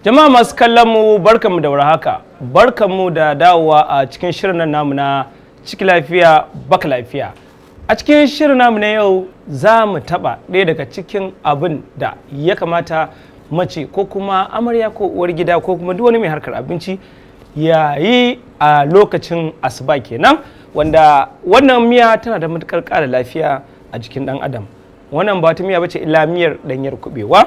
Jama'a masu kallon mu barkanmu da warhaka, barkanmu da dawowa a cikin shirin namu na ciki lafiya baka lafiya. A cikin shirin namu na yau za mu taɓa ɗaya daga cikin abin da ya kamata mace ko kuma amarya ko uwar gida ko kuma duk wani mai harkar abinci ya yi a lokacin asuba kenan, wanda wannan miya tana da matuƙar ƙara lafiya a jikin ɗan adam. Wannan ba ta miya bace illa miyar ɗanyar kuɓewa,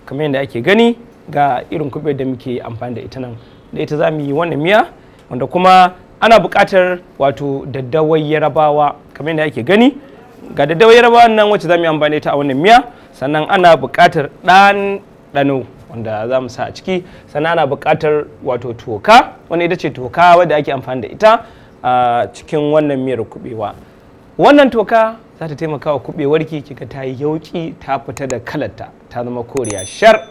kamar yadda ake gani ga irin kuɓe da muke amfani da ita nan. Da ita za mu yi wannan miya, wanda kuma ana buƙatar wato daddawar yarabawa kamar yadda ake gani. Ga daddawar yarabawa nan wacce za mu yi amfani da ita a wannan miya, sannan ana buƙatar ɗanɗano wanda za mu sa a ciki, sannan ana buƙatar wato toka, wanda ita ce toka wadda ake amfani da ita a cikin wannan miyar kuɓewa. Wannan toka za ta taimaka wa kuɓewarki kika ta yi yauƙi, ta fita da kalarta, ta zama koriya shar.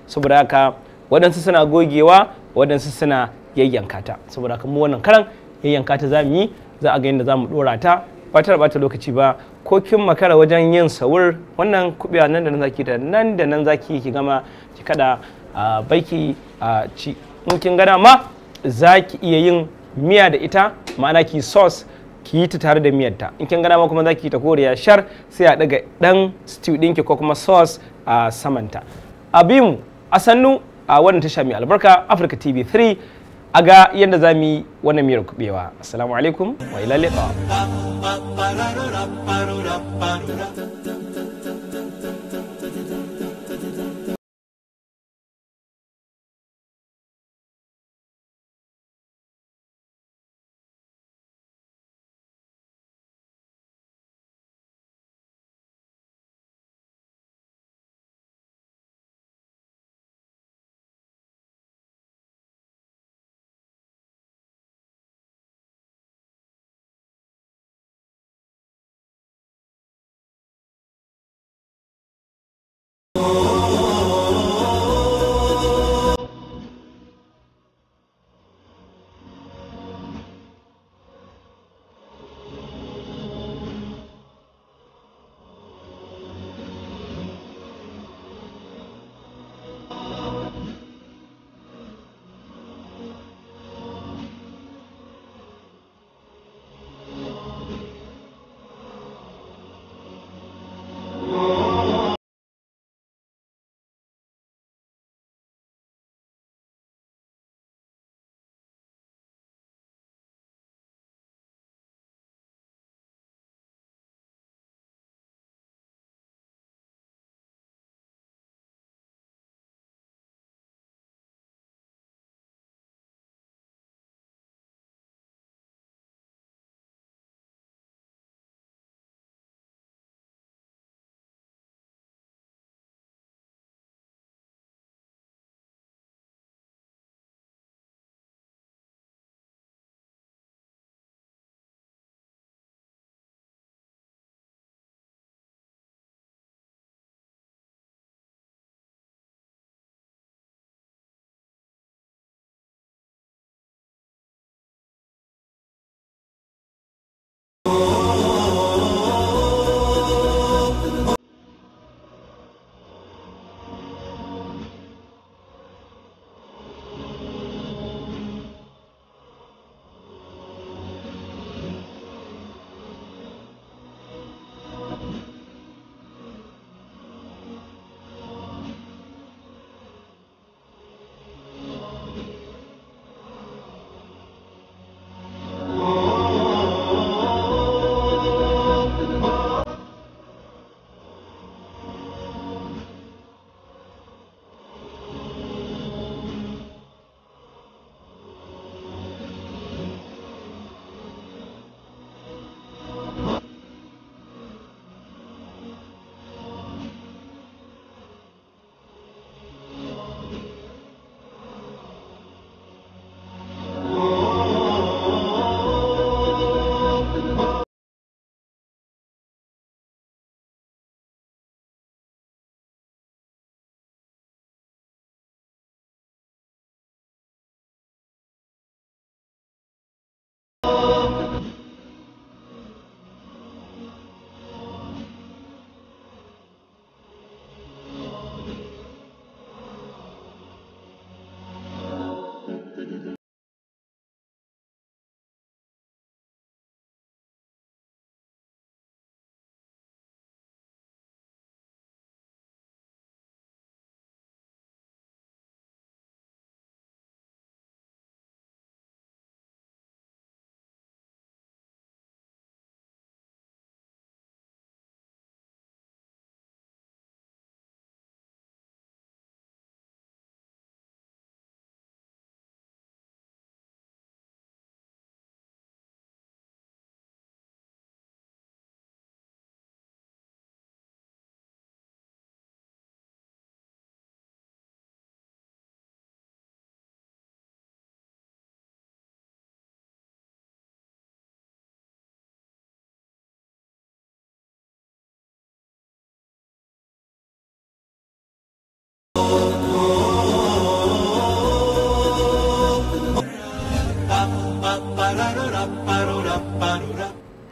Saboda haka waɗansu suna gogewa, waɗansu suna yayyanka ta. Saboda haka mu wannan karan yayyanka ta za mu yi, za a ga yadda za mu ɗora ta ba ta ɓata lokaci ba. Ko kin makara wajen yin sahur, wannan kuɓewa nan da nan zaki da nan da nan zaki ki gama ki kada baiki a ci. In kin gana ma za ki iya yin miya da ita, ma'ana ki sauce ki yi ta tare da miyarta. In kin gana ma kuma za ki yi ta koriya shar, sai a ɗaga ɗan stew ɗinki ko kuma sauce a samanta. Abin a sannu a wannan tasha mai albarka Africa TV3 a ga yadda za mu yi wannan miyar kuɓewa. Assalamu alaikum wa ila liqa.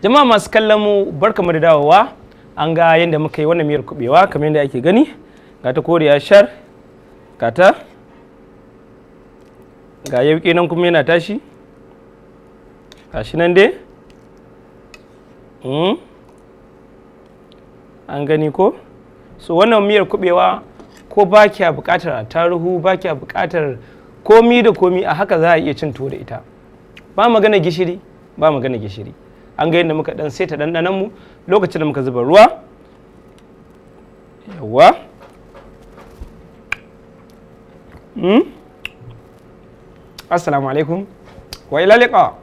Jama'a masu kallon mu barkamu da dawowa. An ga yadda muka yi wannan miyar kubewa kamar yadda ake gani. Ga ta koriya shar, ga ta, ga yauƙi nan kuma yana tashi. Ga shi nan dai. An gani ko? So wannan miyar kubewa ko ba kya buƙatar attaruhu, ba kya buƙatar komi da komi, a haka za a iya cin tuwo da ita. Ba magana gishiri, ba magana gishiri. An ga yadda muka dan saita dandanan mu lokacin da muka zuba ruwa. Yawa. Assalamu alaikum wa ila liqa.